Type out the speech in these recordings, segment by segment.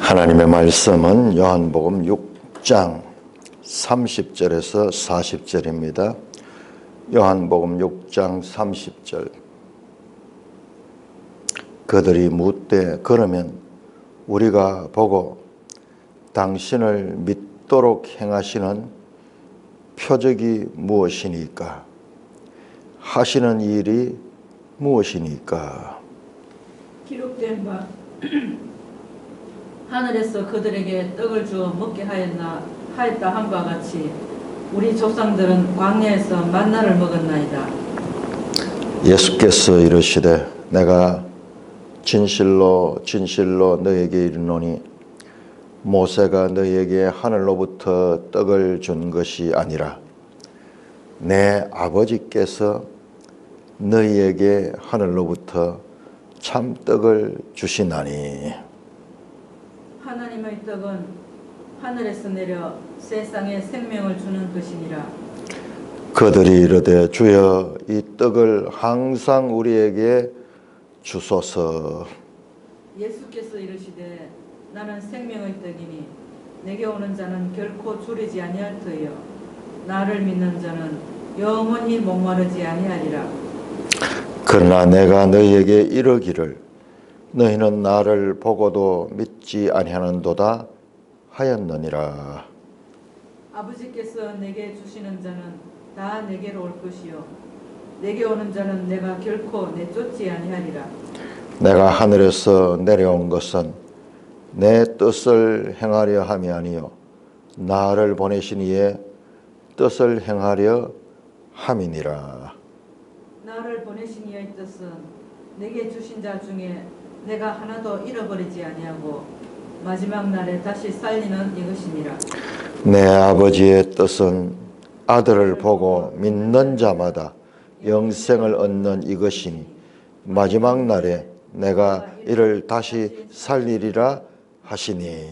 하나님의 말씀은 요한복음 6장 30절에서 40절입니다. 요한복음 6장 30절. 그들이 묻되 그러면 우리가 보고 당신을 믿도록 행하시는 표적이 무엇이니까? 하시는 일이 무엇이니까? 기록된 바 하늘에서 그들에게 떡을 주어 먹게 하였다 함과 같이 우리 조상들은 광야에서 만나를 먹었나이다. 예수께서 이르시되 내가 진실로 진실로 너에게 이르노니 모세가 너에게 하늘로부터 떡을 준 것이 아니라 내 아버지께서 너희에게 하늘로부터 참떡을 주시나니. 하나님의 떡은 하늘에서 내려 세상에 생명을 주는 것이니라. 그들이 이르되 주여 이 떡을 항상 우리에게 주소서. 예수께서 이르시되 나는 생명의 떡이니 내게 오는 자는 결코 줄이지 아니할 터이요 나를 믿는 자는 영원히 목마르지 아니하리라. 그러나 내가 너희에게 이르기를 너희는 나를 보고도 믿지 아니하는도다 하였느니라. 아버지께서 내게 주시는 자는 다 내게로 올 것이요 내게 오는 자는 내가 결코 내쫓지 아니하리라. 내가 하늘에서 내려온 것은 내 뜻을 행하려 함이 아니요 나를 보내신 이의 뜻을 행하려 함이니라. 나를 보내신 이의 뜻은 내게 주신 자 중에 내가 하나도 잃어버리지 아니하고 마지막 날에 다시 살리는 이것이니라. 내 아버지의 뜻은 아들을 보고 믿는 자마다 영생을 얻는 이것이니 마지막 날에 내가 이를 다시 살리리라 하시니.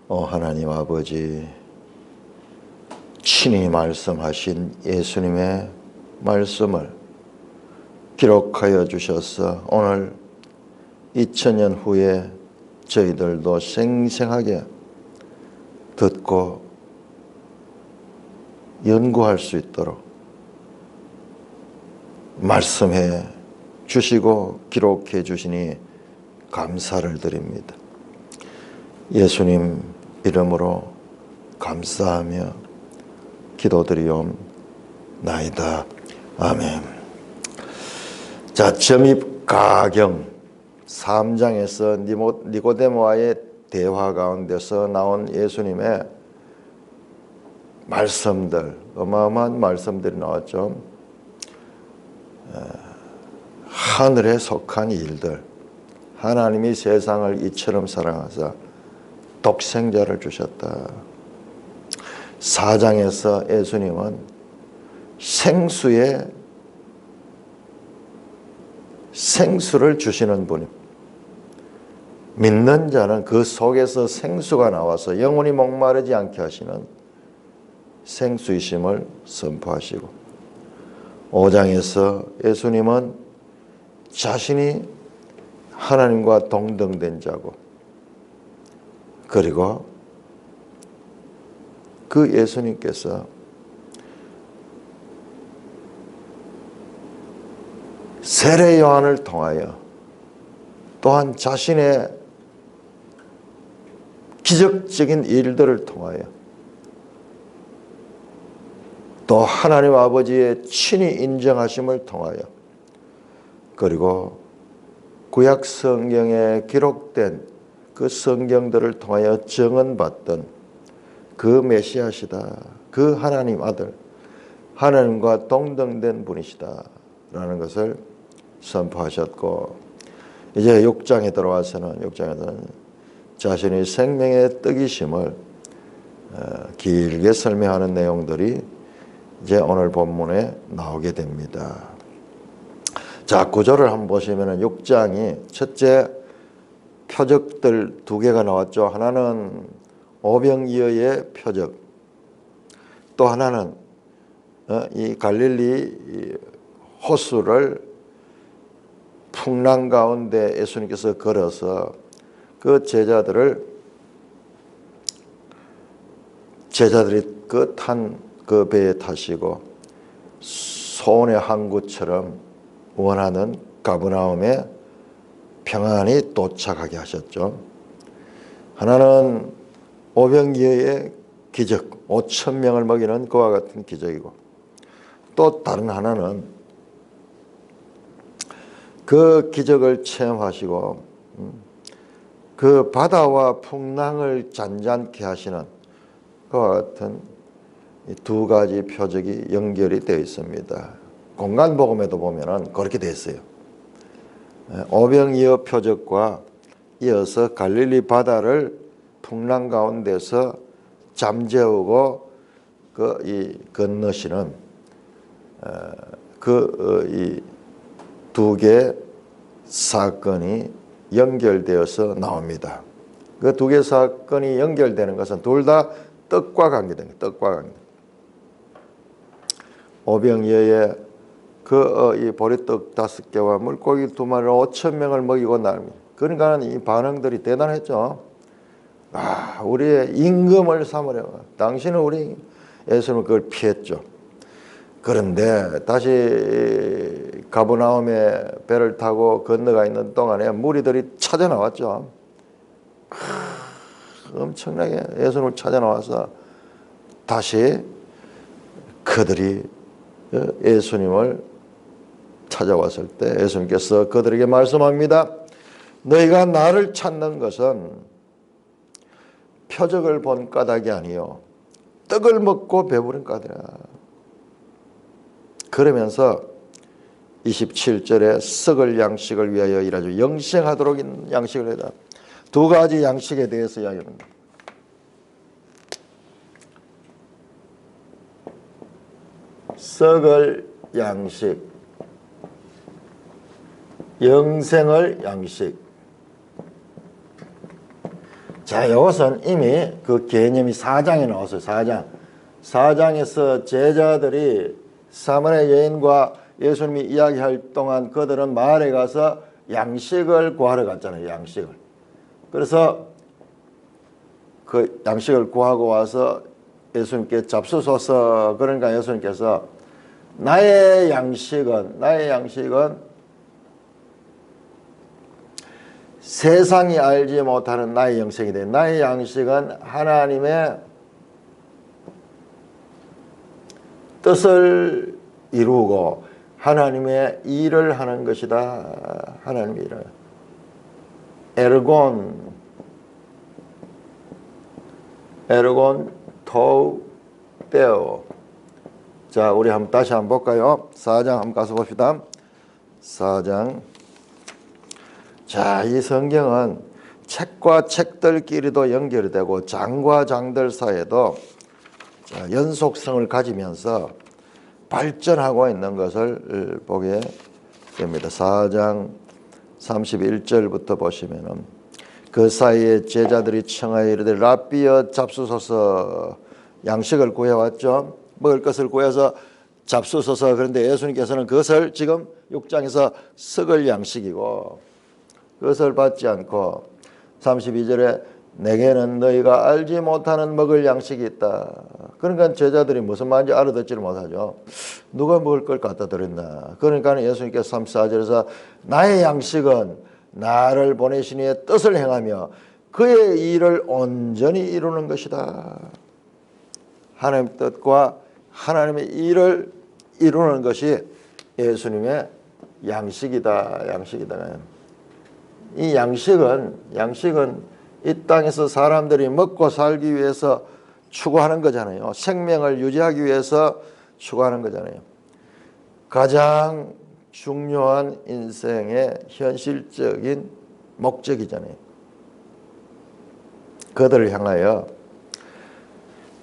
하나님 아버지, 친히 말씀하신 예수님의 말씀을 기록하여 주셔서 오늘 2000년 후에 저희들도 생생하게 듣고 연구할 수 있도록 말씀해 주시고 기록해 주시니 감사를 드립니다. 예수님 이름으로 감사하며 기도드리옵나이다. 아멘. 자, 점입 가경 3장에서 니고데모와의 대화 가운데서 나온 예수님의 말씀들, 어마어마한 말씀들이 나왔죠. 하늘에 속한 일들, 하나님이 세상을 이처럼 사랑하사 독생자를 주셨다. 4장에서 예수님은 생수를 주시는 분입니다. 믿는 자는 그 속에서 생수가 나와서 영원히 목마르지 않게 하시는 생수이심을 선포하시고, 5장에서 예수님은 자신이 하나님과 동등된 자고, 그리고 그 예수님께서 세례 요한을 통하여 또한 자신의 기적적인 일들을 통하여 또 하나님 아버지의 친히 인정하심을 통하여 그리고 구약 성경에 기록된 그 성경들을 통하여 증언받던 그 메시아시다. 그 하나님 아들, 하나님과 동등된 분이시다 라는 것을 선포하셨고, 이제 6장에 들어와서는 자신의 생명의 떡이심을 길게 설명하는 내용들이 이제 오늘 본문에 나오게 됩니다. 자, 구조를 한번 보시면 6장이 첫째 표적들 2개가 나왔죠. 하나는 오병이어의 표적, 또 하나는 이 갈릴리 호수를 풍랑 가운데 예수님께서 걸어서 그 제자들이 그 배에 타시고 소원의 항구처럼 원하는 가버나움에 평안히 도착하게 하셨죠. 하나는 오병이어의 기적, 5천 명을 먹이는 그와 같은 기적이고, 또 다른 하나는 그 기적을 체험하시고 그 바다와 풍랑을 잔잔케 하시는 그와 같은 이 두 가지 표적이 연결이 되어 있습니다. 공간복음에도 보면은 그렇게 되어 있어요. 오병이어 표적과 이어서 갈릴리 바다를 풍랑 가운데서 잠재우고 건너시는 이 두 개의 사건이 연결되어서 나옵니다. 그 두 개의 사건이 연결되는 것은 둘 다 떡과 관계됩니다. 떡과 관계. 오병이어의 이 보리떡 5개와 물고기 2마리로 5천 명을 먹이고 나옵니다. 그러니까 이 반응들이 대단했죠. 우리의 임금을 삼으려. 당신은 우리 예수님은 그걸 피했죠. 그런데 다시 가버나움에 배를 타고 건너가 있는 동안에 무리들이 찾아 나왔죠. 엄청나게 예수님을 찾아 나와서 다시 그들이 예수님을 찾아왔을 때 예수님께서 그들에게 말씀합니다. 너희가 나를 찾는 것은 표적을 본 까닭이 아니요 떡을 먹고 배부른 까닭이라. 그러면서 27절에 썩을 양식을 위하여 일하죠. 영생하도록 양식을 해라. 두 가지 양식에 대해서 이야기합니다. 썩을 양식, 영생을 양식. 자, 이것은 이미 그 개념이 4장에 나왔어요. 4장에서 제자들이 사마리아 여인과 예수님이 이야기할 동안 그들은 마을에 가서 양식을 구하러 갔잖아요. 양식을. 그래서 그 양식을 구하고 와서 예수님께 잡수소서. 그러니까 예수님께서 나의 양식은 세상이 알지 못하는 나의 영생이 돼. 나의 양식은 하나님의 뜻을 이루고 하나님의 일을 하는 것이다. 하나님의 일을. 에르곤 토우 테오. 자, 우리 다시 한번 볼까요? 4장 한번 가서 봅시다. 4장. 자, 이 성경은 책과 책들끼리도 연결이 되고 장과 장들 사이에도 연속성을 가지면서 발전하고 있는 것을 보게 됩니다. 4장 31절부터 보시면은 그 사이에 제자들이 청하여 이르되 랍비여 잡수소서. 양식을 구해왔죠. 먹을 것을 구해서 잡수소서. 그런데 예수님께서는 그것을 지금 6장에서 썩을 양식이고 그것을 받지 않고 32절에 내게는 너희가 알지 못하는 먹을 양식이 있다. 그러니까 제자들이 무슨 말인지 알아듣지를 못하죠. 누가 먹을 걸 갖다 드렸나. 그러니까 예수님께서 34절에서 나의 양식은 나를 보내신 이의 뜻을 행하며 그의 일을 온전히 이루는 것이다. 하나님의 뜻과 하나님의 일을 이루는 것이 예수님의 양식이다. 이 양식은 이 땅에서 사람들이 먹고 살기 위해서 추구하는 거잖아요. 생명을 유지하기 위해서 추구하는 거잖아요. 가장 중요한 인생의 현실적인 목적이잖아요. 그들을 향하여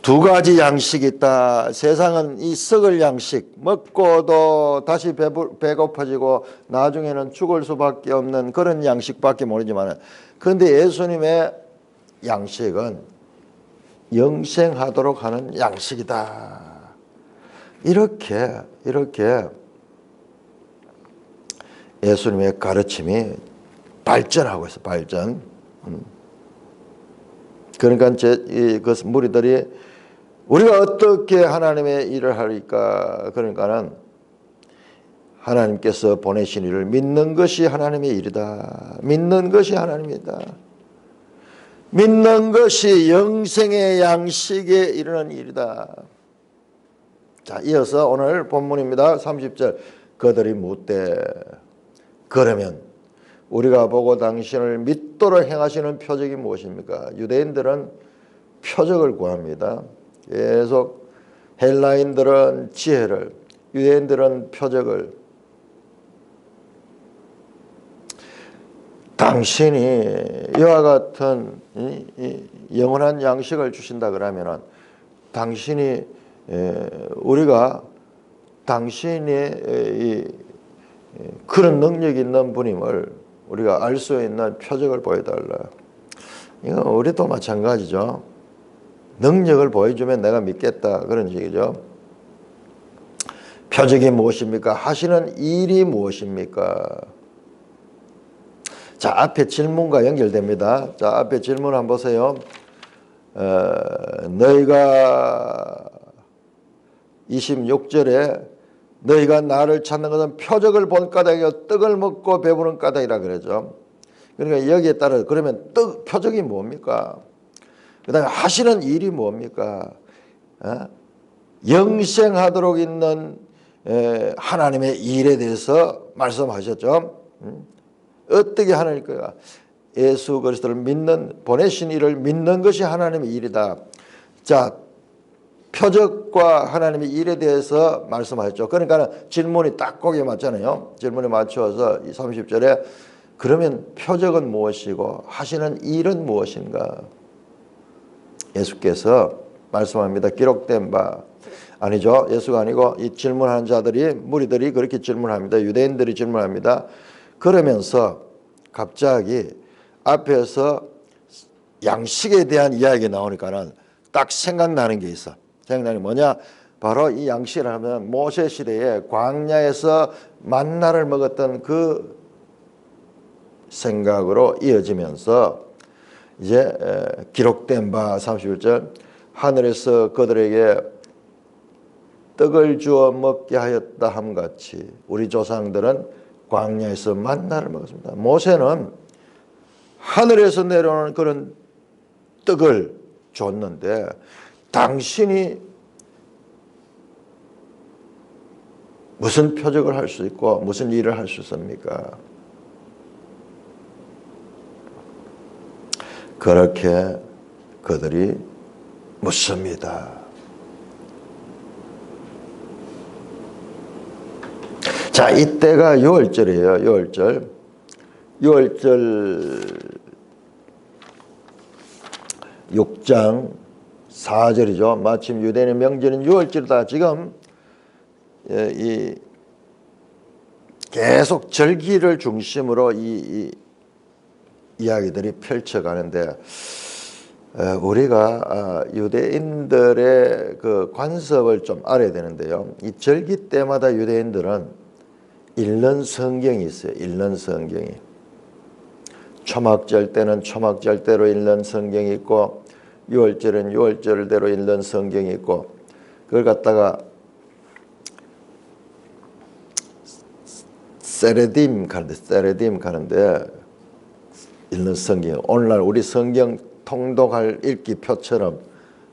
두 가지 양식이 있다. 세상은 이 썩을 양식, 먹고도 다시 배고파지고 나중에는 죽을 수밖에 없는 그런 양식밖에 모르지만, 그런데 예수님의 양식은 영생하도록 하는 양식이다. 이렇게 예수님의 가르침이 발전하고 있어, 발전. 그러니까 그 무리들이 우리가 어떻게 하나님의 일을 하리까? 그러니까는 하나님께서 보내신 일을 믿는 것이 하나님의 일이다. 믿는 것이 하나님이다. 믿는 것이 영생의 양식에 이르는 일이다. 자, 이어서 오늘 본문입니다. 30절. 그들이 묻되 그러면 우리가 보고 당신을 믿도록 행하시는 표적이 무엇입니까? 유대인들은 표적을 구합니다. 계속 헬라인들은 지혜를, 유대인들은 표적을. 당신이 이와 같은 영원한 양식을 주신다 그러면은 당신이 우리가 당신이 그런 능력 있는 분임을 우리가 알 수 있는 표적을 보여달라. 이거 우리도 마찬가지죠. 능력을 보여주면 내가 믿겠다 그런 식이죠. 표적이 무엇입니까? 하시는 일이 무엇입니까? 자, 앞에 질문과 연결됩니다. 자, 앞에 질문 한번 보세요. 너희가 26절에 너희가 나를 찾는 것은 표적을 본 까닭이요 떡을 먹고 배부른 까닭이라 그러죠. 그러니까 여기에 따라 그러면 표적이 뭡니까? 그 다음에 하시는 일이 뭡니까? 영생하도록 있는 하나님의 일에 대해서 말씀하셨죠. 어떻게 하나님께서 예수 그리스도를 믿는 보내신 일을 믿는 것이 하나님의 일이다. 자, 표적과 하나님의 일에 대해서 말씀하셨죠. 그러니까 질문이 딱 거기에 맞잖아요. 질문에 맞춰서 30절에 그러면 표적은 무엇이고 하시는 일은 무엇인가? 예수께서 말씀합니다. 기록된 바 아니죠. 예수가 아니고 이 질문하는 자들이 무리들이 그렇게 질문합니다. 유대인들이 질문합니다. 그러면서 갑자기 앞에서 양식에 대한 이야기가 나오니까는 딱 생각나는 게 있어. 생각나는 게 뭐냐? 바로 이 양식을 하면 모세 시대에 광야에서 만나를 먹었던 그 생각으로 이어지면서 이제 기록된 바 31절 하늘에서 그들에게 떡을 주어 먹게 하였다 함같이 우리 조상들은 광야에서 만나를 먹었습니다. 모세는 하늘에서 내려오는 그런 떡을 줬는데 당신이 무슨 표적을 할 수 있고 무슨 일을 할 수 있습니까? 그렇게 그들이 묻습니다. 자, 이때가 6월절이에요. 6월절. 6월절 6장 4절이죠. 마침 유대인의 명절인 6월절이다. 지금 이 계속 절기를 중심으로 이 이야기들이 펼쳐가는데 우리가 유대인들의 그 관습을 좀 알아야 되는데요. 이 절기 때마다 유대인들은 읽는 성경이 있어요. 읽는 성경이. 초막절 때는 초막절대로 읽는 성경이 있고 6월절은 6월절대로 읽는 성경이 있고 그걸 갖다가 세레딤 가는데 읽는 성경. 오늘날 우리 성경 통독할 읽기표처럼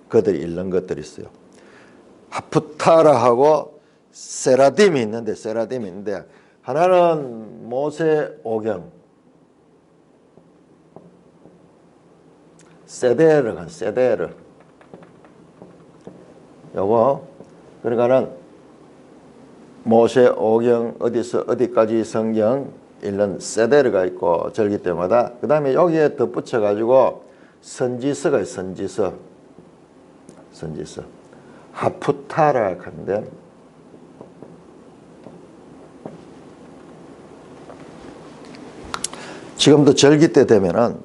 그들이 읽는 것들이 있어요. 하프타라하고 세라딤이 있는데 하나는 모세오경 세데르 요거 그러니까는 모세오경 어디서 어디까지 성경 읽는 세데르가 있고 절기 때마다 그 다음에 여기에 덧붙여 가지고 선지서가 있어요. 선지서 하프타라 하는데 지금도 절기 때 되면은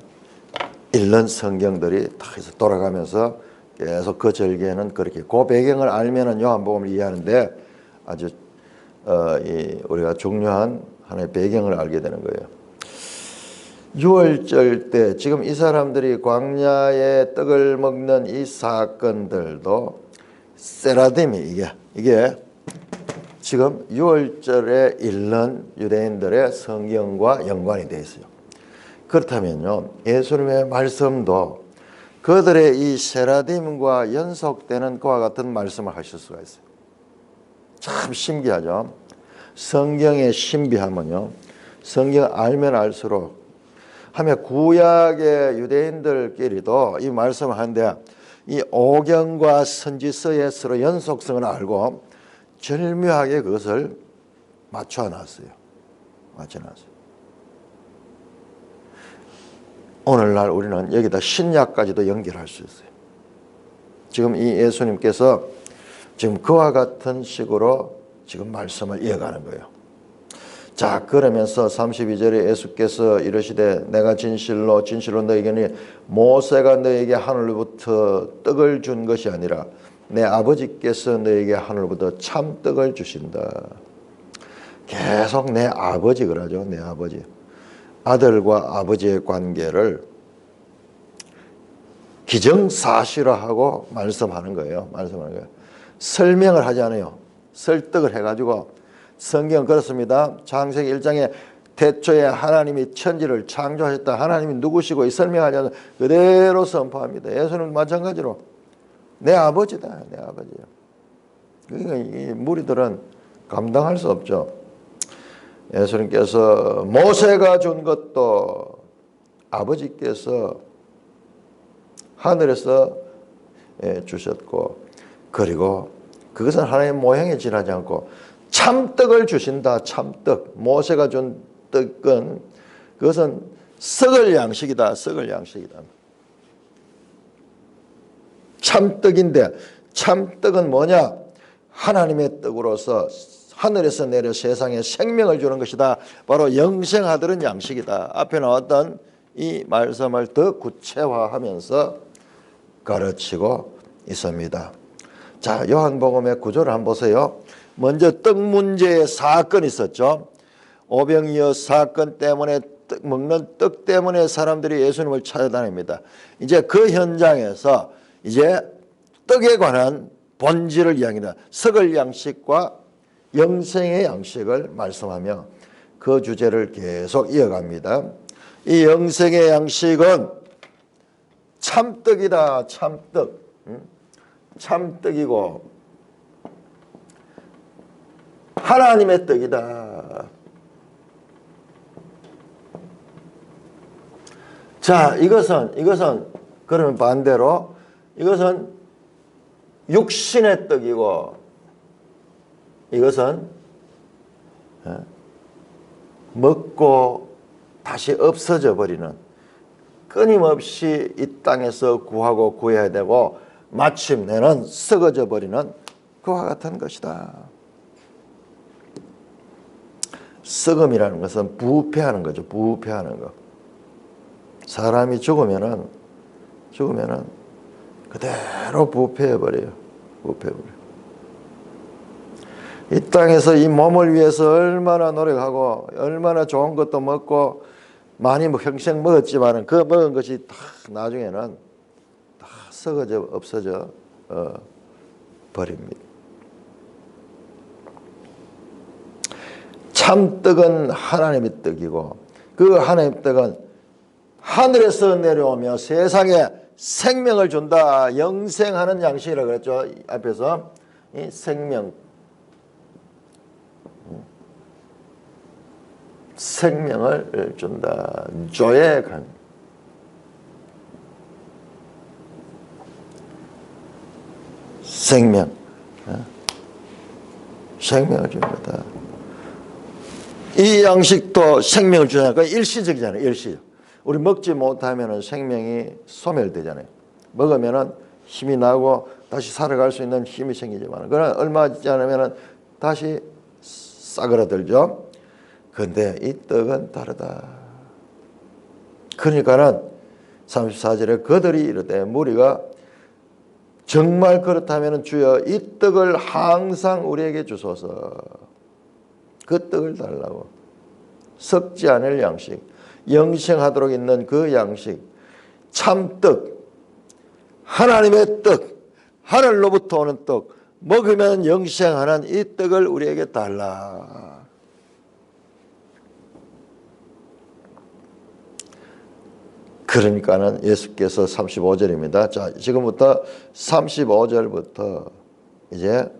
읽는 성경들이 다 해서 돌아가면서 계속 그 절기에는 그렇게 그 배경을 알면은 요한복음을 이해하는데 아주 우리가 중요한 하나의 배경을 알게 되는 거예요. 유월절 때 지금 이 사람들이 광야에 떡을 먹는 이 사건들도 세라딤이 이게 지금 유월절에 읽는 유대인들의 성경과 연관이 되어 있어요. 그렇다면요, 예수님의 말씀도 그들의 이 세라딤과 연속되는 그와 같은 말씀을 하실 수가 있어요. 참 신기하죠. 성경의 신비함은요, 성경 알면 알수록 하며 구약의 유대인들끼리도 이 말씀을 하는데 이 오경과 선지서의 서로 연속성을 알고 절묘하게 그것을 맞춰놨어요. 오늘날 우리는 여기다 신약까지도 연결할 수 있어요. 지금 이 예수님께서 지금 그와 같은 식으로 지금 말씀을 이어가는 거예요. 자, 그러면서 32절에 예수께서 이르시되 내가 진실로 너에게는 모세가 너에게 하늘로부터 떡을 준 것이 아니라 내 아버지께서 너에게 하늘로부터 참떡을 주신다. 계속 내 아버지 그러죠. 내 아버지. 아들과 아버지의 관계를 기정사실화하고 말씀하는 거예요. 설명을 하지 않아요. 설득을 해가지고 성경은 그렇습니다. 창세기 1장에 태초에 하나님이 천지를 창조하셨다. 하나님이 누구시고 이 설명하지 않는 그대로 선포합니다. 예수는 마찬가지로 내 아버지다. 내 아버지요. 그러니까 이 무리들은 감당할 수 없죠. 예수님께서 모세가 준 것도 아버지께서 하늘에서 주셨고, 그리고 그것은 하나님의 모형에 지나지 않고 참떡을 주신다. 참떡. 모세가 준 떡은 그것은 썩을 양식이다. 참떡인데 참떡은 뭐냐? 하나님의 떡으로서 하늘에서 내려 세상에 생명을 주는 것이다. 바로 영생하도록 양식이다. 앞에 나왔던 이 말씀을 더 구체화하면서 가르치고 있습니다. 자, 요한복음의 구조를 한번 보세요. 먼저 떡 문제의 사건이 있었죠. 오병이어 사건 때문에 먹는 떡 때문에 사람들이 예수님을 찾아다닙니다. 이제 그 현장에서 이제 떡에 관한 본질을 이야기합니다. 썩을 양식과 영생의 양식을 말씀하며 그 주제를 계속 이어갑니다. 이 영생의 양식은 참떡이다. 참떡이고 하나님의 떡이다. 자, 이것은 그러면 반대로 이것은 육신의 떡이고 이것은 먹고 다시 없어져 버리는, 끊임없이 이 땅에서 구하고 구해야 되고 마침내는 썩어져 버리는 그와 같은 것이다. 썩음이라는 것은 부패하는 거죠. 부패하는 거. 사람이 죽으면은 그대로 부패해버려요. 이 땅에서 이 몸을 위해서 얼마나 노력하고 얼마나 좋은 것도 먹고 많이 평생 먹었지만은 그 먹은 것이 다 나중에는 다 썩어져 없어져 버립니다. 참떡은 하나님의 떡이고 그 하나님의 떡은 하늘에서 내려오며 세상에 생명을 준다. 영생하는 양식이라고 그랬죠. 앞에서 이 생명을 준다. 조에 간 생명을 주는 거다. 이 양식도 생명을 주잖아요. 일시적이잖아요. 일시적. 우리 먹지 못하면 생명이 소멸되잖아요. 먹으면 힘이 나고 다시 살아갈 수 있는 힘이 생기지만 그러나 얼마 지지 않으면 다시 싸그라들죠. 그런데 이 떡은 다르다. 그러니까는 34절에 그들이 이르되 무리가 정말 그렇다면 주여 이 떡을 항상 우리에게 주소서. 그 떡을 달라고. 썩지 않을 양식, 영생하도록 있는 그 양식, 참떡, 하나님의 떡, 하늘로부터 오는 떡, 먹으면 영생하는 이 떡을 우리에게 달라. 그러니까는 예수께서 35절입니다. 자, 지금부터 35절부터 이제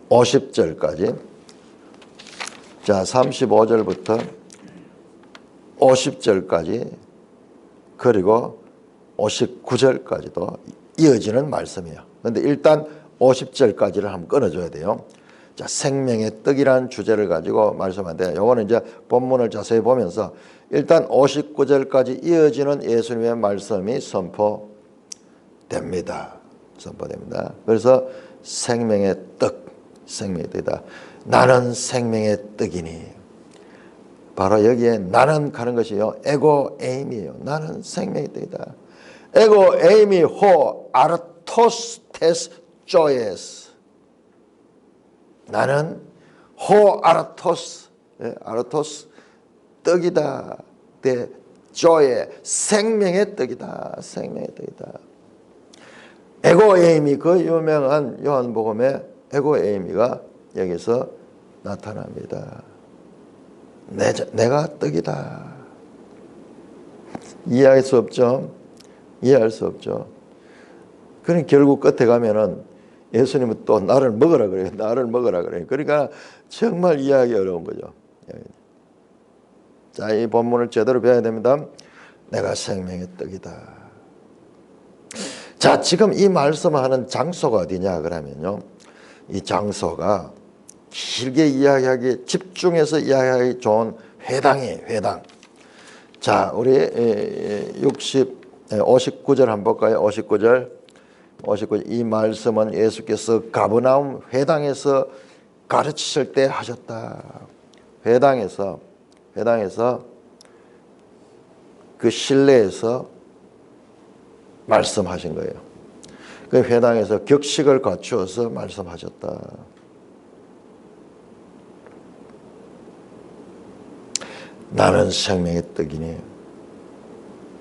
50절까지, 자 35절부터 50절까지 그리고 59절까지도 이어지는 말씀이에요. 그런데 일단 50절까지를 한번 끊어줘야 돼요. 자, 생명의 떡이라는 주제를 가지고 말씀하는데, 요거는 이제 본문을 자세히 보면서 일단 59절까지 이어지는 예수님의 말씀이 선포됩니다. 선포됩니다. 그래서 생명의 떡, 생명의 떡이다. 나는 생명의 떡이니. 바로 여기에 나는 가는 것이요, 에고 에임이에요. 나는 생명의 떡이다. 에고 에임이 호 아르토스 테스 조에스. 나는 호 아르토스, 아르토스 떡이다. 대 조의 생명의 떡이다. 생명의 떡이다. 에고 에이미, 그 유명한 요한복음의 에고 에이미가 여기서 나타납니다. 내가 떡이다. 이해할 수 없죠. 이해할 수 없죠. 그럼 결국 끝에 가면은 예수님은 또 나를 먹으라 그래요. 나를 먹으라 그래요. 그러니까 정말 이해하기 어려운 거죠. 자, 이 본문을 제대로 배워야 됩니다. 내가 생명의 떡이다. 자, 지금 이 말씀하는 장소가 어디냐 그러면요, 이 장소가 길게 이야기하기, 집중해서 이야기하기 좋은 회당이에요. 회당. 자, 우리 59절 한번 볼까요? 59절. 이 말씀은 예수께서 가버나움 회당에서 가르치실 때 하셨다. 회당에서 그 실내에서 말씀하신 거예요. 그 회당에서 격식을 갖추어서 말씀하셨다. 나는 생명의 떡이니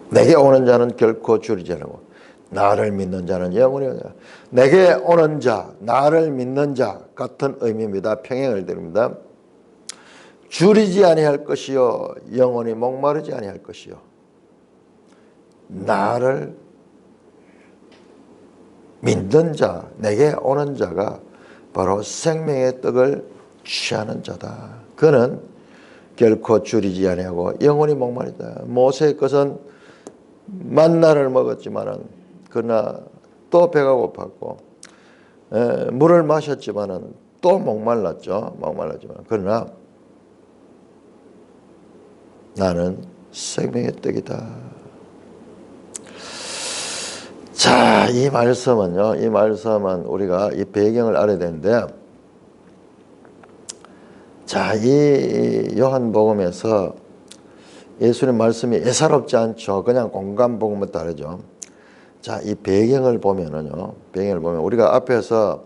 내게 오는 자는 결코 줄이지 않고 나를 믿는 자는 영원히 얻으리라. 내게 오는 자, 나를 믿는 자 같은 의미입니다. 평행을 드립니다. 줄이지 아니할 것이요 영원히 목마르지 아니할 것이요. 나를 믿는 자, 내게 오는 자가 바로 생명의 떡을 취하는 자다. 그는 결코 줄이지 아니하고 영원히 목마르다. 모세의 것은 만나를 먹었지만은 그러나 또 배가 고팠고 물을 마셨지만은 또 목말랐죠. 목말랐지만 그러나 나는 생명의 떡이다. 자, 이 말씀은요, 이 말씀은 우리가 이 배경을 알아야 되는데, 자, 이 요한복음에서 예수님 말씀이 예사롭지 않죠. 그냥 공간복음은 다르죠. 자, 이 배경을 보면은요, 배경을 보면 우리가 앞에서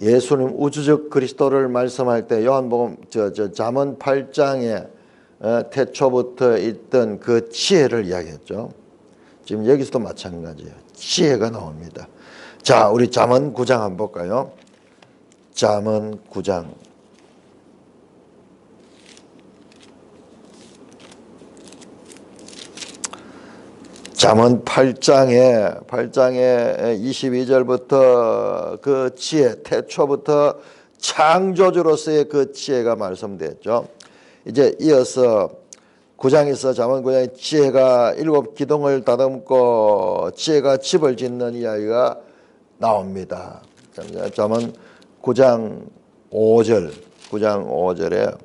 예수님 우주적 그리스도를 말씀할 때 요한복음 잠언 8장에 태초부터 있던 그 지혜를 이야기했죠. 지금 여기서도 마찬가지예요. 지혜가 나옵니다. 자, 우리 잠언 9장 한번 볼까요? 잠언 9장. 잠언 8장에 22절부터 그 지혜, 태초부터 창조주로서의 그 지혜가 말씀됐죠. 이제 이어서 9장에서 잠언 9장에 지혜가 7 기둥을 다듬고 지혜가 집을 짓는 이야기가 나옵니다. 잠언 9장 5절에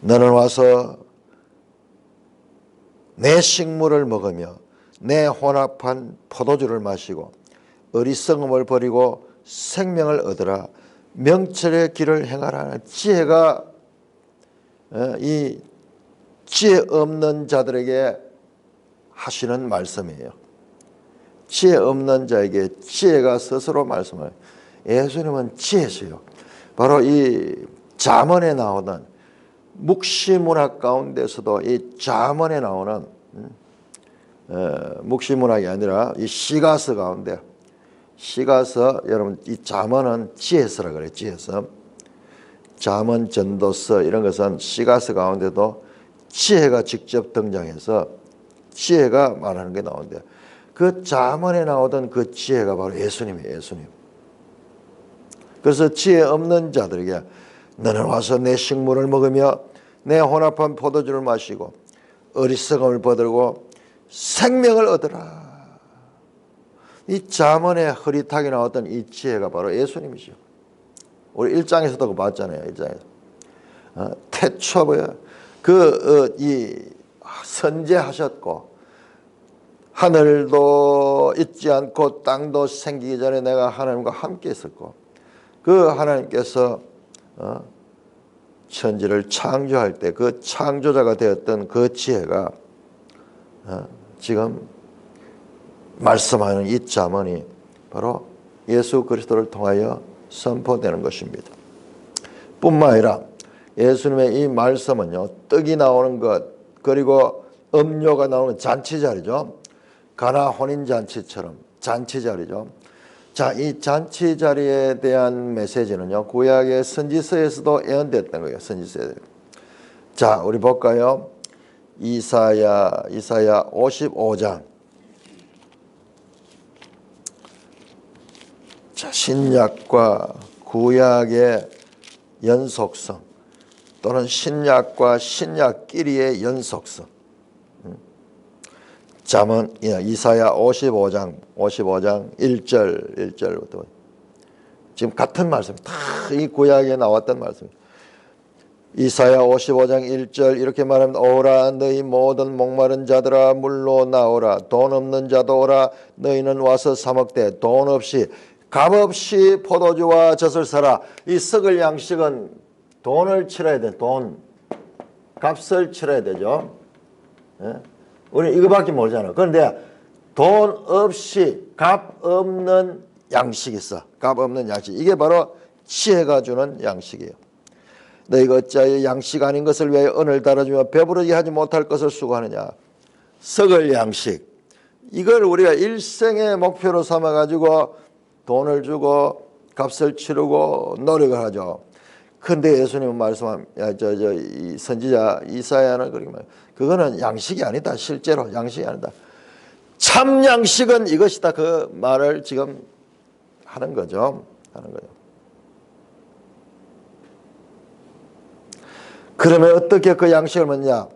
너는 와서 내 식물을 먹으며 내 혼합한 포도주를 마시고 어리석음을 버리고 생명을 얻으라. 명철의 길을 행하라. 지혜가 이 지혜 없는 자들에게 하시는 말씀이에요. 지혜 없는 자에게 지혜가 스스로 말씀을. 예수님은 지혜세요. 바로 이 잠언에 나오는 묵시문학 가운데서도 이 잠언에 나오는 묵시문학이 아니라 이 시가서 가운데 시가서 여러분 이 잠언은 지혜서라 그래요. 지혜서. 잠언, 전도서 이런 것은 시가서 가운데도 지혜가 직접 등장해서 지혜가 말하는 게 나오는데 그 잠언에 나오던 그 지혜가 바로 예수님이에요. 예수님. 그래서 지혜 없는 자들에게 너는 와서 내 식물을 먹으며 내 혼합한 포도주를 마시고 어리석음을 버들고 생명을 얻으라. 이 잠언에 흐릿하게 나왔던 이 지혜가 바로 예수님이죠. 우리 1장에서도 봤잖아요. 1장에서 태초에 이 선제하셨고 하늘도 있지 않고 땅도 생기기 전에 내가 하나님과 함께 있었고 그 하나님께서 천지를 창조할 때 그 창조자가 되었던 그 지혜가 지금 말씀하는 이 잠언이 바로 예수 그리스도를 통하여 선포되는 것입니다. 뿐만 아니라 예수님의 이 말씀은요, 떡이 나오는 것 그리고 음료가 나오는 잔치자리죠. 가나 혼인잔치처럼 잔치자리죠. 자, 이 잔치자리에 대한 메시지는요, 구약의 선지서에서도 예언됐던 거예요. 선지서에. 자, 우리 볼까요? 이사야 55장. 자, 신약과 구약의 연속성 또는 신약과 신약끼리의 연속성. 잠언 이사야 55장 1절부터 지금 같은 말씀 다 이 구약에 나왔던 말씀. 이사야 55장 1절 이렇게 말합니다. 오라 너희 모든 목마른 자들아 물로 나오라 돈 없는 자도 오라 너희는 와서 사 먹되 돈 없이 값없이 포도주와 젖을 사라. 이 썩을 양식은 돈을 치러야 돼. 돈 값을 치러야 되죠. 예? 우리 이거밖에 모르잖아. 그런데 돈 없이 값 없는 양식이 있어. 값 없는 양식. 이게 바로 지혜가 주는 양식이에요. 너희가 어찌하여 양식 아닌 것을 위하여 은을 달아주며 배부르게 하지 못할 것을 수고하느냐. 썩을 양식. 이걸 우리가 일생의 목표로 삼아가지고 돈을 주고 값을 치르고 노력을 하죠. 근데 예수님은 말씀합니다. 이 선지자 이사야는 그렇게 말해요. 그거는 양식이 아니다. 실제로 양식이 아니다. 참 양식은 이것이다. 그 말을 지금 하는 거죠. 그러면 어떻게 그 양식을 먹냐?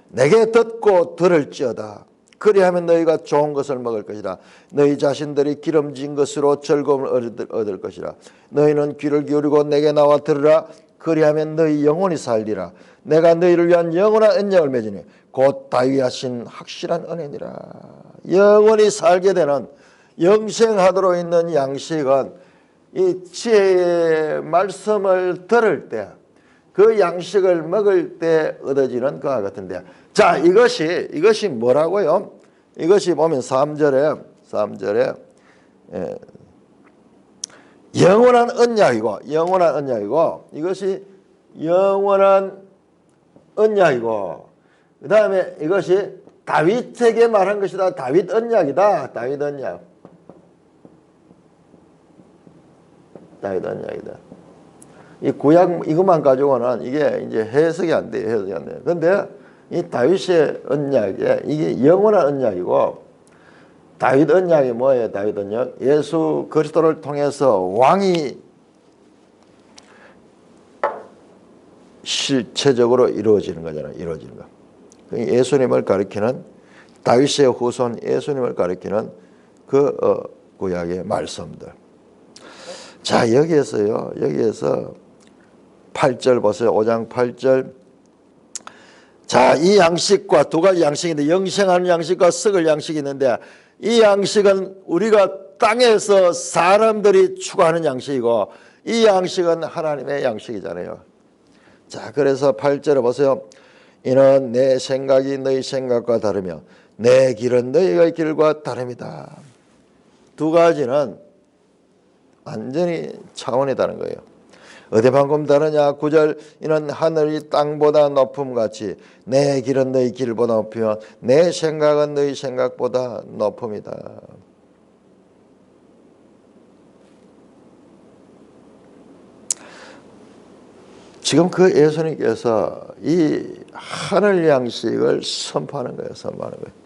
내게 듣고 들을지어다. 그리하면 너희가 좋은 것을 먹을 것이라. 너희 자신들이 기름진 것으로 즐거움을 얻을 것이라. 너희는 귀를 기울이고 내게 나와 들으라. 그리하면 너희 영혼이 살리라. 내가 너희를 위한 영원한 언약을 맺으니 곧 다윗이 하신 확실한 은혜니라. 영원히 살게 되는 영생하도록 있는 양식은 이 지혜의 말씀을 들을 때 그 양식을 먹을 때 얻어지는 그와 같은데, 자, 이것이 뭐라고요? 이것이 보면 3절에 영원한 언약이고 이것이 영원한 언약이고 그 다음에 이것이 다윗에게 말한 것이다. 다윗 언약이다. 다윗 언약이다. 이 구약 이것만 가지고는 이게 이제 해석이 안 돼요. 그런데 이 다윗의 언약에 이게 영원한 언약이고, 다윗 언약이 뭐예요? 다윗 언약? 예수 그리스도를 통해서 왕이 실체적으로 이루어지는 거잖아요. 이루어지는 거. 예수님을 가리키는, 다윗의 후손 예수님을 가리키는 그 구약의 말씀들. 자, 여기에서 8절 보세요. 5장 8절. 자, 이 양식과 두 가지 양식인데, 영생하는 양식과 썩을 양식이 있는데, 이 양식은 우리가 땅에서 사람들이 추구하는 양식이고, 이 양식은 하나님의 양식이잖아요. 자, 그래서 8절에 보세요. 이는 내 생각이 너희 생각과 다르며 내 길은 너희의 길과 다릅니다. 두 가지는 완전히 차원이 다른 거예요. 어디 만큼 다르냐? 9절 이는 하늘이 땅보다 높음같이 내 길은 너희 길보다 높으며 내 생각은 너희 생각보다 높음이다. 지금 그 예수님께서 이 하늘 양식을 선포하는 거예요. 선포하는 거예요.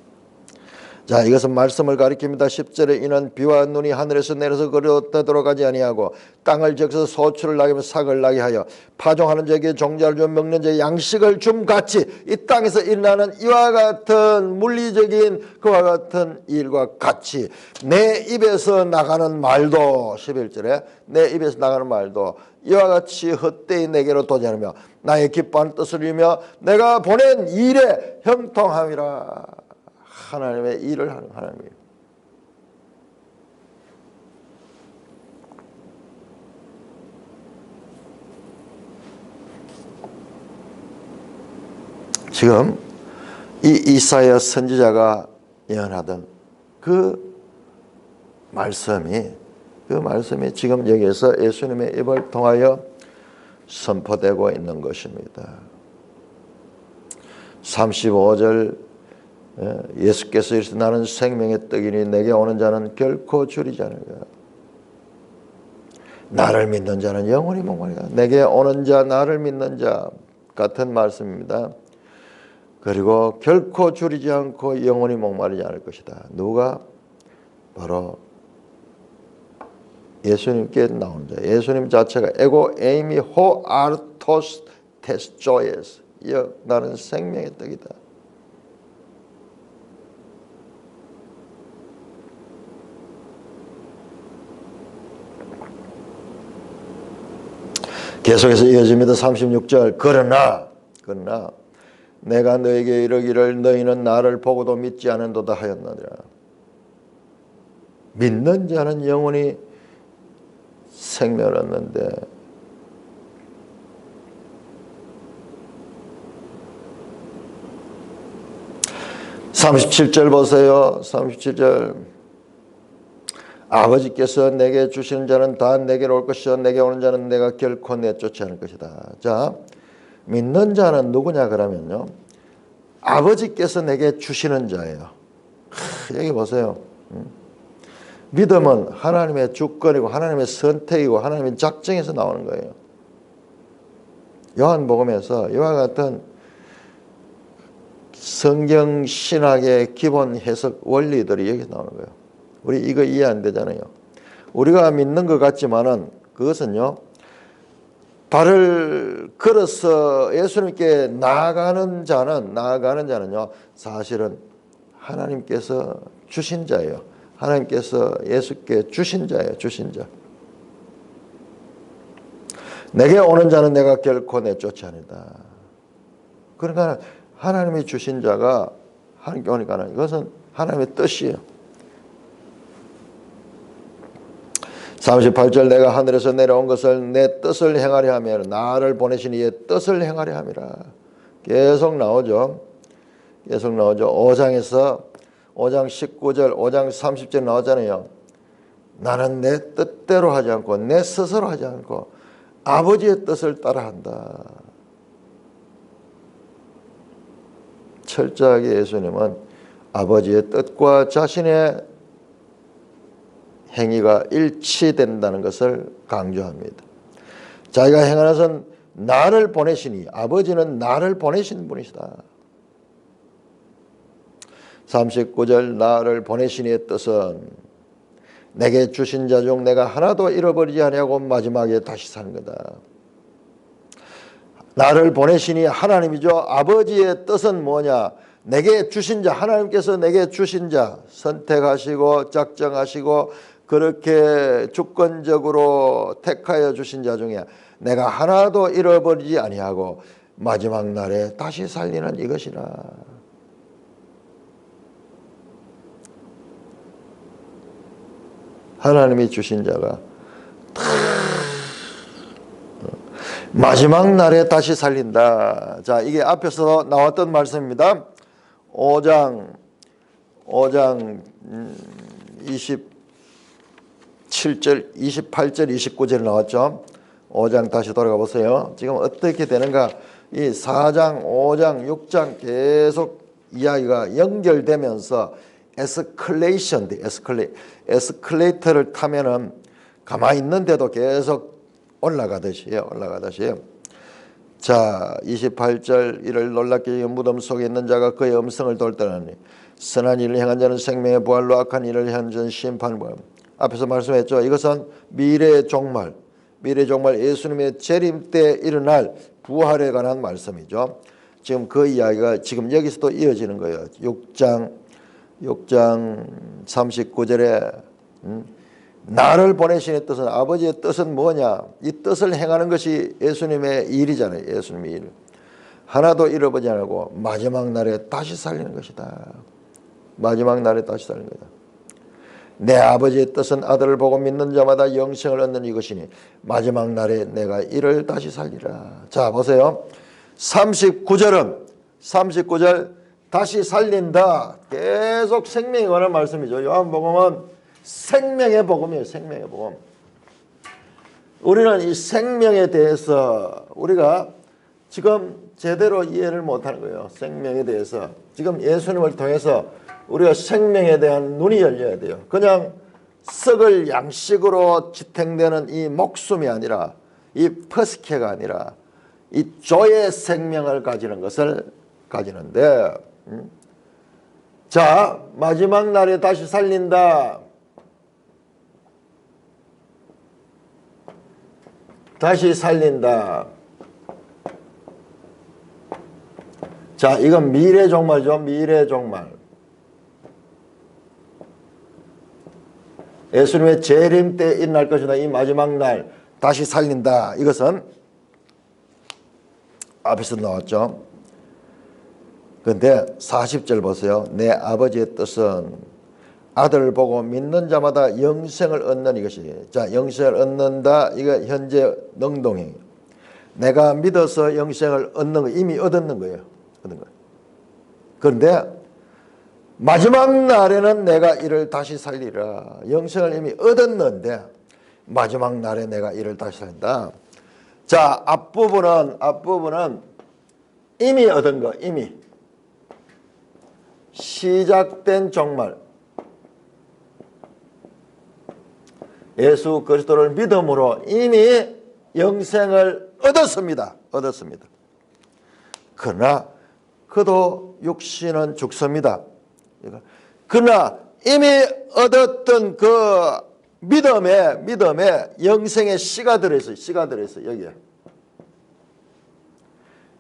자, 이것은 말씀을 가리킵니다. 10절에 이는 비와 눈이 하늘에서 내려서 그릇되도록 하지 아니하고 땅을 적셔서 소출을 나게 하며 삭을 나게 하여 파종하는 자에게 종자를 좀 먹는 자에게 양식을 줌같이 이 땅에서 일어나는 이와 같은 물리적인 그와 같은 일과 같이 내 입에서 나가는 말도 11절에 내 입에서 나가는 말도 이와 같이 헛되이 내게로 도전하며 나의 기뻐하는 뜻을 이루며 내가 보낸 일에 형통함이라. 하나님의 일을 하는 하나님이에요. 지금 이 이사야 선지자가 예언하던 그 말씀이 지금 여기에서 예수님의 입을 통하여 선포되고 있는 것입니다. 35절 예수께서 이르시되 나는 생명의 떡이니 내게 오는 자는 결코 줄이지 않으리라. 나를 믿는 자는 영원히 목마르리라. 내게 오는 자 나를 믿는 자 같은 말씀입니다. 그리고 결코 줄이지 않고 영원히 목마르지 않을 것이다. 누가? 바로 예수님께 나오는 자. 예수님 자체가 에고 에이미 호 아르토스 테스조에스 나는 생명의 떡이다. 계속해서 이어집니다. 36절 그러나 내가 너에게 이르기를 너희는 나를 보고도 믿지 않은도다 하였느니라. 믿는 자는 영원히 생명을 얻는데 (37절) 보세요. 37절 아버지께서 내게 주시는 자는 다 내게로 올 것이요 내게 오는 자는 내가 결코 내쫓지 않을 것이다. 자, 믿는 자는 누구냐 그러면요, 아버지께서 내게 주시는 자예요. 여기 보세요. 믿음은 하나님의 주권이고 하나님의 선택이고 하나님의 작정에서 나오는 거예요. 요한복음에서 이와 같은 성경 신학의 기본 해석 원리들이 여기서 나오는 거예요. 우리 이거 이해 안 되잖아요. 우리가 믿는 것 같지만은 그것은요, 발을 걸어서 예수님께 나아가는 자는요 사실은 하나님께서 주신 자예요. 하나님께서 예수께 주신 자예요. 주신 자. 내게 오는 자는 내가 결코 내쫓지 않는다. 그러니까 하나님이 주신 자가 하나님께 오니까 이것은 하나님의 뜻이에요. 38절 내가 하늘에서 내려온 것을 내 뜻을 행하려 하며 나를 보내신 이의 뜻을 행하려 함이라. 계속 나오죠. 5장에서 5장 19절 5장 30절 나오잖아요. 나는 내 뜻대로 하지 않고 내 스스로 하지 않고 아버지의 뜻을 따라한다. 철저하게 예수님은 아버지의 뜻과 자신의 행위가 일치된다는 것을 강조합니다. 자기가 행하는 것은 나를 보내시니 아버지는 나를 보내신 분이시다. 39절 나를 보내시니의 뜻은 내게 주신 자 중 내가 하나도 잃어버리지 아니하고 마지막에 다시 사는 거다. 나를 보내시니 하나님이죠. 아버지의 뜻은 뭐냐? 내게 주신 자, 하나님께서 내게 주신 자 선택하시고 작정하시고 그렇게 주권적으로 택하여 주신 자 중에 내가 하나도 잃어버리지 아니하고 마지막 날에 다시 살리는 이것이라. 하나님이 주신 자가 마지막 날에 다시 살린다. 자, 이게 앞에서 나왔던 말씀입니다. 5장 27절, 28절, 29절 나왔죠. 5장 다시 돌아가 보세요. 지금 어떻게 되는가? 이 4장, 5장, 6장 계속 이야기가 연결되면서 에스컬레이터를 타면은 가만히 있는데도 계속 올라가듯이요. 자, 28절 이를 놀랍게 여긴 무덤 속에 있는 자가 그의 음성을 돌더라니 선한 일을 행한 자는 생명의 부활로 악한 일을 행한 자는 심판을 받음. 앞에서 말씀했죠. 이것은 미래의 종말 예수님의 재림 때 일어날 부활에 관한 말씀이죠. 지금 그 이야기가 지금 여기서도 이어지는 거예요. 6장 39절에 나를 보내신 뜻은 아버지의 뜻은 뭐냐? 이 뜻을 행하는 것이 예수님의 일이잖아요. 예수님의 일. 하나도 잃어버리지 않고 마지막 날에 다시 살리는 것이다. 마지막 날에 다시 살리는 거다. 내 아버지의 뜻은 아들을 보고 믿는 자마다 영생을 얻는 이것이니 마지막 날에 내가 이를 다시 살리라. 자, 보세요. 39절 다시 살린다. 계속 생명에 관한 말씀이죠. 요한복음은 생명의 복음이에요. 생명의 복음. 우리는 이 생명에 대해서 우리가 지금 제대로 이해를 못하는 거예요. 생명에 대해서. 지금 예수님을 통해서 우리가 생명에 대한 눈이 열려야 돼요. 그냥 썩을 양식으로 지탱되는 이 목숨이 아니라 이 퍼스케가 아니라 이 조의 생명을 가지는 것을 가지는데 자, 마지막 날에 다시 살린다. 다시 살린다. 자, 이건 미래 종말이죠. 미래 종말. 예수님의 재림 때 일어날 것이다. 이 마지막 날 다시 살린다. 이것은 앞에서 나왔죠. 그런데 40절 보세요. 내 아버지의 뜻은 아들을 보고 믿는 자마다 영생을 얻는 이것이. 자, 영생을 얻는다. 이거 현재 능동행. 내가 믿어서 영생을 얻는 거 이미 얻었는 거예요. 그런데 마지막 날에는 내가 이를 다시 살리라. 영생을 이미 얻었는데 마지막 날에 내가 이를 다시 살린다. 자, 앞부분은 이미 얻은 거, 이미 시작된 종말. 예수 그리스도를 믿음으로 이미 영생을 얻었습니다. 그러나 그도 육신은 죽습니다. 그러나 이미 얻었던 그 믿음에 영생의 씨가 들어있어요. 여기에.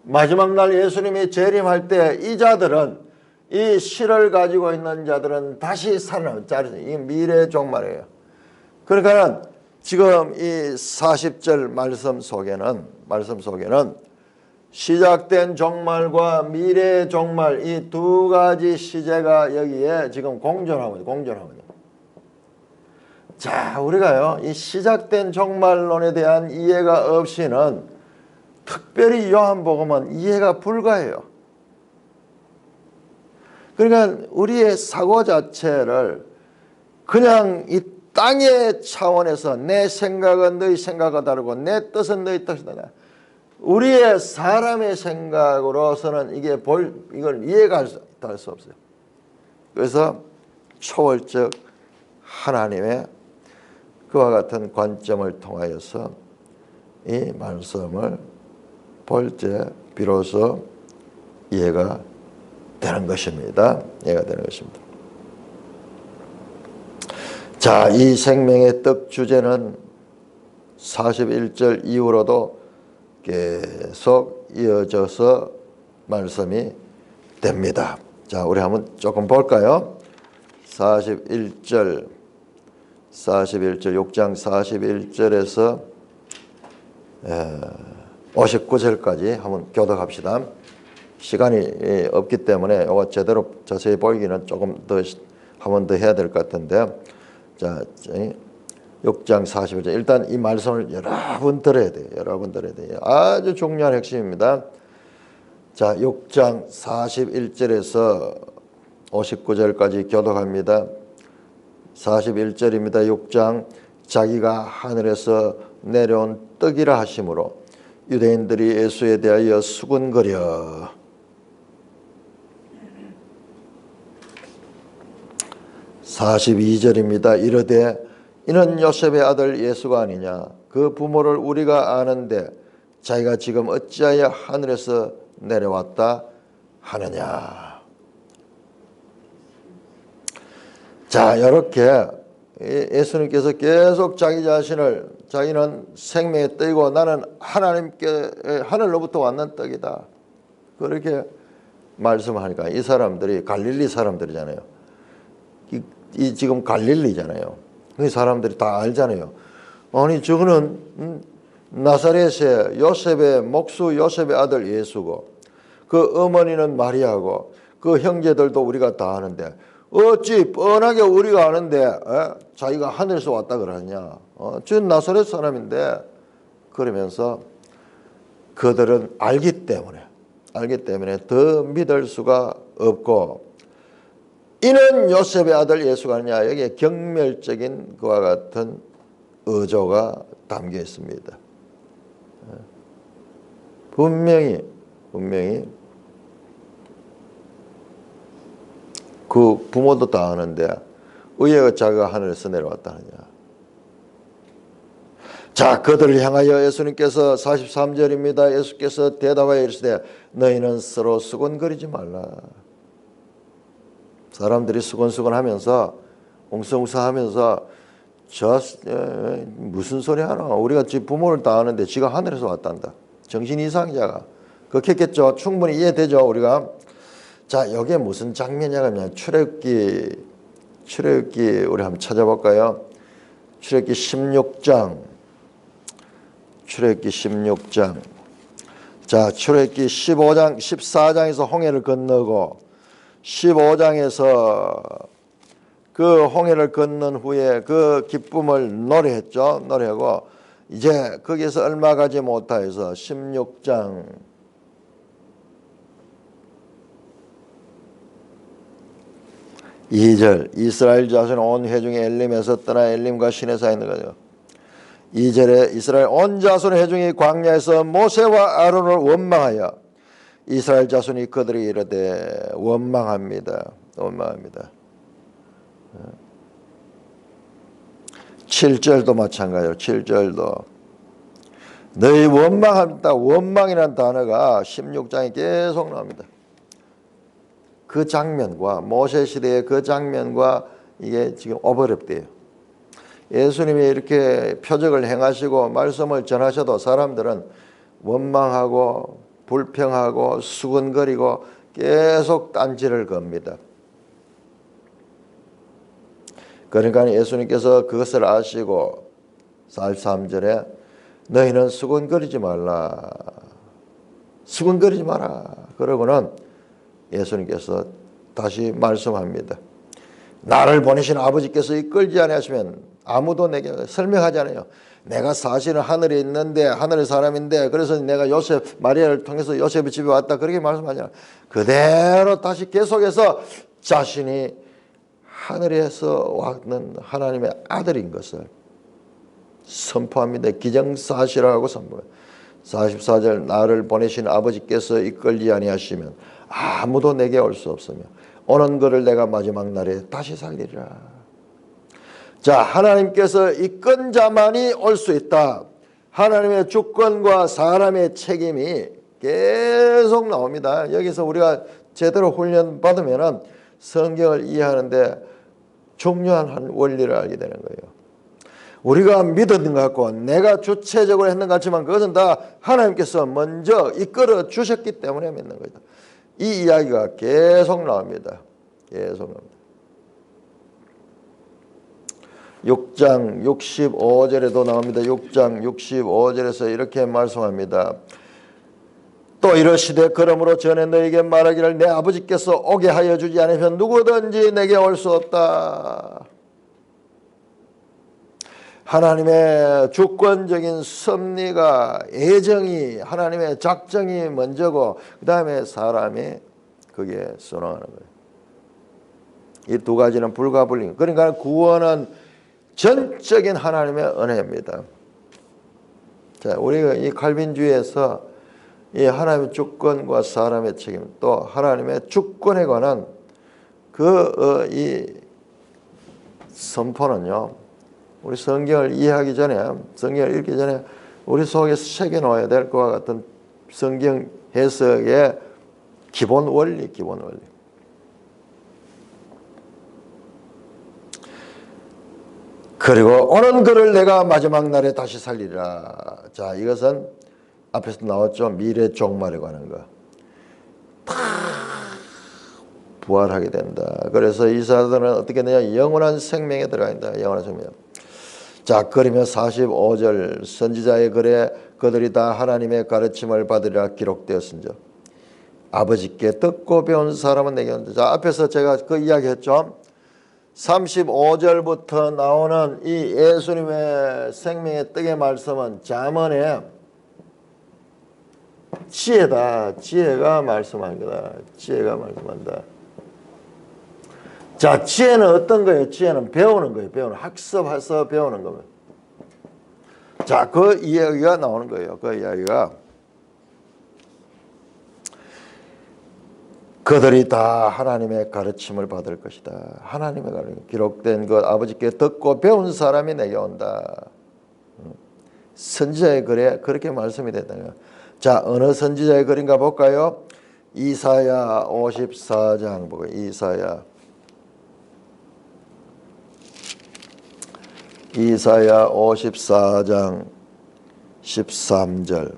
마지막 날 예수님이 재림할 때 이 자들은 이 씨를 가지고 있는 자들은 다시 살아나는 이 미래 종말이에요. 그러니까 지금 이 40절 말씀 속에는 시작된 종말과 미래 종말 이 두 가지 시제가 여기에 지금 공존하거든요. 자, 우리가요 이 시작된 종말론에 대한 이해가 없이는 특별히 요한복음은 이해가 불가해요. 그러니까 우리의 사고 자체를 그냥 이 땅의 차원에서 내 생각은 너희 생각과 다르고 내 뜻은 너희 뜻이 다르다. 우리의 사람의 생각으로서는 이걸 이해가 할 수 없어요. 그래서 초월적 하나님의 그와 같은 관점을 통하여서 이 말씀을 볼 때 비로소 이해가 되는 것입니다. 자, 이 생명의 떡 주제는 41절 이후로도 계속 이어져서 말씀이 됩니다. 자, 우리 한번 조금 볼까요? 41절 6장 41절에서 59절까지 한번 교독합시다. 시간이 없기 때문에 이거 제대로 자세히 보기는 조금 더 한 번 더 해야 될 것 같은데, 자 6장 41절 일단 이 말씀을 여러분 들어야 돼요. 아주 중요한 핵심입니다. 자, 6장 41절에서 59절까지 교독합니다. 41절입니다. 6장 자기가 하늘에서 내려온 떡이라 하심으로 유대인들이 예수에 대하여 수군거려 42절입니다. 이르되 이는 요셉의 아들 예수가 아니냐. 그 부모를 우리가 아는데 자기가 지금 어찌하여 하늘에서 내려왔다 하느냐. 자, 이렇게 예수님께서 계속 자기 자신을 자기는 생명의 떡이고 나는 하나님께 하늘로부터 왔는 떡이다. 그렇게 말씀하니까 이 사람들이 갈릴리 사람들이잖아요. 이 지금 갈릴리잖아요. 그 사람들이 다 알잖아요. 아니 저거는 나사렛의 요셉의 목수 요셉의 아들 예수고 그 어머니는 마리아고 그 형제들도 우리가 다 아는데 어찌 뻔하게 우리가 아는데 자기가 하늘에서 왔다 그러냐. 저 나사렛 사람인데 그러면서 그들은 알기 때문에 더 믿을 수가 없고 이는 요셉의 아들 예수가 아니냐. 여기에 경멸적인 그와 같은 어조가 담겨 있습니다. 분명히 그 부모도 다 아는데 의외가 자기가 하늘에서 내려왔다 하느냐. 자, 그들을 향하여 예수님께서 43절입니다. 예수께서 대답하여 이르시되 너희는 서로 수군거리지 말라. 사람들이 수근수근하면서 웅성웅성하면서 저 무슨 소리 하나. 우리가 지 부모를 다 아는데 지가 하늘에서 왔단다. 정신 이상자가 그렇겠죠. 충분히 이해되죠. 우리가. 자, 이게 무슨 장면이냐면 출애굽기 우리 한번 찾아볼까요? 출애굽기 16장. 자, 출애굽기 15장 14장에서 홍해를 건너고 15장에서 그 홍해를 건넌 후에 그 기쁨을 노래했죠. 노래하고 이제 거기에서 얼마 가지 못하여서 16장 2절 이스라엘 자손 온 회중이 엘림에서 떠나 엘림과 시내사에 있는 거죠. 2절에 이스라엘 온 자손 회중이 광야에서 모세와 아론을 원망하여 이스라엘 자손이 그들이 이르되 원망합니다. 7절도 마찬가지로 7절도 너희 원망합니다. 원망이라는 단어가 16장에 계속 나옵니다. 그 장면과 모세 시대의 그 장면과 이게 지금 오버랩돼요. 예수님이 이렇게 표적을 행하시고 말씀을 전하셔도 사람들은 원망하고 불평하고 수근거리고 계속 딴지를 겁니다. 그러니까 예수님께서 그것을 아시고 43절에 너희는 수근거리지 말라. 수근거리지 마라. 그러고는 예수님께서 다시 말씀합니다. 나를 보내신 아버지께서 이끌지 아니하시면 아무도 내게 설명하지 않아요. 내가 사실은 하늘에 있는데 하늘의 사람인데 그래서 내가 요셉 마리아를 통해서 요셉의 집에 왔다 그렇게 말씀하잖아요. 그대로 다시 계속해서 자신이 하늘에서 왔는 하나님의 아들인 것을 선포합니다. 기정사실하고 선포합니다. 44절 나를 보내신 아버지께서 이끌지 아니하시면 아무도 내게 올 수 없으며 오는 것을 내가 마지막 날에 다시 살리리라. 자, 하나님께서 이끈 자만이 올 수 있다. 하나님의 주권과 사람의 책임이 계속 나옵니다. 여기서 우리가 제대로 훈련 받으면 성경을 이해하는데 중요한 한 원리를 알게 되는 거예요. 우리가 믿었는 것 같고 내가 주체적으로 했는 것 같지만 그것은 다 하나님께서 먼저 이끌어 주셨기 때문에 믿는 거죠. 이 이야기가 계속 나옵니다. 계속 나옵니다. 6장 65절에도 나옵니다. 6장 65절에서 이렇게 말씀합니다. 또 이러시되 그러므로 전에 너에게 말하기를 내 아버지께서 오게 하여 주지 않으면 누구든지 내게 올 수 없다. 하나님의 주권적인 섭리가 애정이 하나님의 작정이 먼저고 그 다음에 사람이 그게 순응하는 거예요. 이 두 가지는 불가불능. 그러니까 구원은 전적인 하나님의 은혜입니다. 자, 우리가 이 칼빈주의에서 이 하나님의 주권과 사람의 책임, 또 하나님의 주권에 관한 이 선포는요, 우리 성경을 이해하기 전에, 성경을 읽기 전에 우리 속에 새겨 놓아야 될 것과 같은 성경 해석의 기본 원리. 그리고 오는 그를 내가 마지막 날에 다시 살리라. 자, 이것은 앞에서 나왔죠. 미래 종말에 관한 거. 다 부활하게 된다. 그래서 이 사람들은 어떻게 되냐? 영원한 생명에 들어가 있다. 영원한 생명. 자, 그러면 45절 선지자의 글에 그들이 다 하나님의 가르침을 받으리라 기록되었은즉 아버지께 듣고 배운 사람은 내게 온다. 자, 앞에서 제가 그 이야기 했죠. 35절부터 나오는 이 예수님의 생명의 떡의 말씀은 잠언의 지혜다. 지혜가 말씀한 거다. 지혜가 말씀한다. 자, 지혜는 어떤 거예요? 지혜는 배우는 거예요. 배우는, 학습해서 배우는 겁니다. 자, 그 이야기가 나오는 거예요. 그 이야기가 그들이 다 하나님의 가르침을 받을 것이다. 하나님의 가르침. 기록된 것 아버지께 듣고 배운 사람이 내게 온다. 선지자의 글에 그렇게 말씀이 됐다는 거예요. 자, 어느 선지자의 글인가 볼까요? 이사야 54장 보고 이사야 54장 13절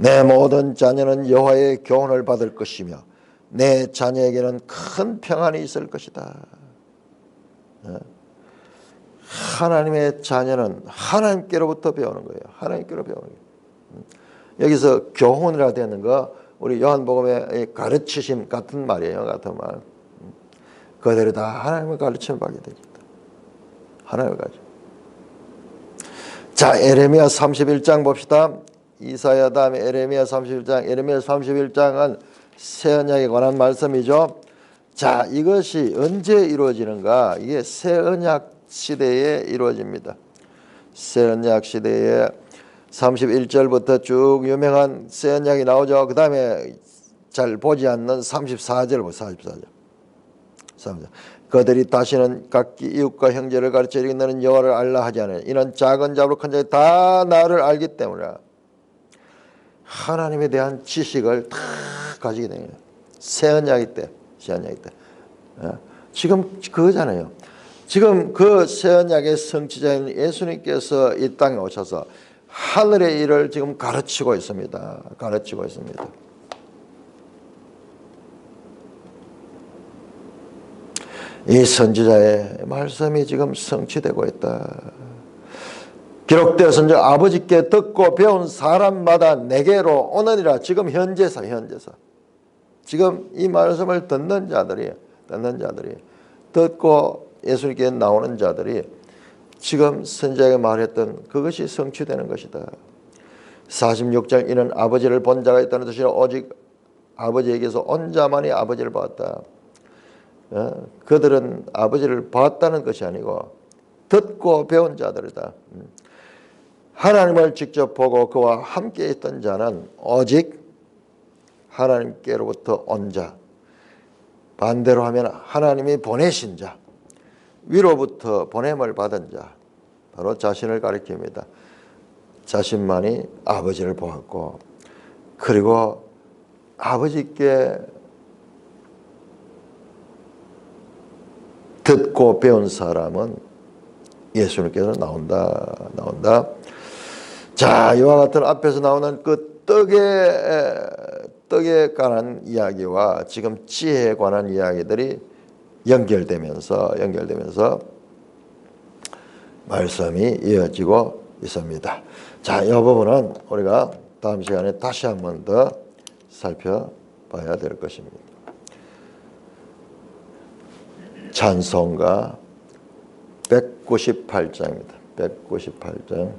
내 모든 자녀는 여호와의 교훈을 받을 것이며 내 자녀에게는 큰 평안이 있을 것이다. 하나님의 자녀는 하나님께로부터 배우는 거예요. 하나님께로 배우는 거예요. 여기서 교훈이라 되는 거 우리 요한복음의 가르치심 같은 말이에요. 같은 말. 그들이 다 하나님의 가르침을 받게 됩니다. 하나님의 가르침. 자, 에레미야 31장 봅시다. 이사야 다음에 에레미야 31장. 에레미야 31장은 새 언약에 관한 말씀이죠. 자, 이것이 언제 이루어지는가? 이게 새 언약 시대에 이루어집니다. 새 언약 시대에 31절부터 쭉 유명한 새 언약이 나오죠. 그 다음에 잘 보지 않는 34절. 그들이 다시는 각기 이웃과 형제를 가르쳐 이르기 너는 여호와를 알라 하지 않으니 이는 작은 자로 큰 자에 다 나를 알기 때문이라. 하나님에 대한 지식을 다 가지게 되는 거예요. 새 언약일 때. 지금 그거잖아요. 지금 그 새 언약의 성취자인 예수님께서 이 땅에 오셔서 하늘의 일을 지금 가르치고 있습니다. 이 선지자의 말씀이 지금 성취되고 있다. 기록되어서 아버지께 듣고 배운 사람마다 내게로 오느니라. 지금 현재사. 지금 이 말씀을 듣는 자들이 듣고 예수님께 나오는 자들이 지금 선지자가 말했던 그것이 성취되는 것이다. 46절 이는 아버지를 본 자가 있다는 뜻이라 오직 아버지에게서 온 자만이 아버지를 봤다. 그들은 아버지를 봤다는 것이 아니고 듣고 배운 자들이다. 하나님을 직접 보고 그와 함께 있던 자는 오직 하나님께로부터 온 자, 반대로 하면 하나님이 보내신 자, 위로부터 보냄을 받은 자, 바로 자신을 가리킵니다. 자신만이 아버지를 보았고 그리고 아버지께 듣고 배운 사람은 예수님께서 나온다. 자, 이와 같은 앞에서 나오는 그 떡에 관한 이야기와 지금 지혜에 관한 이야기들이 연결되면서 말씀이 이어지고 있습니다. 자, 이 부분은 우리가 다음 시간에 다시 한 번 더 살펴봐야 될 것입니다. 찬송가 198장입니다. 198장.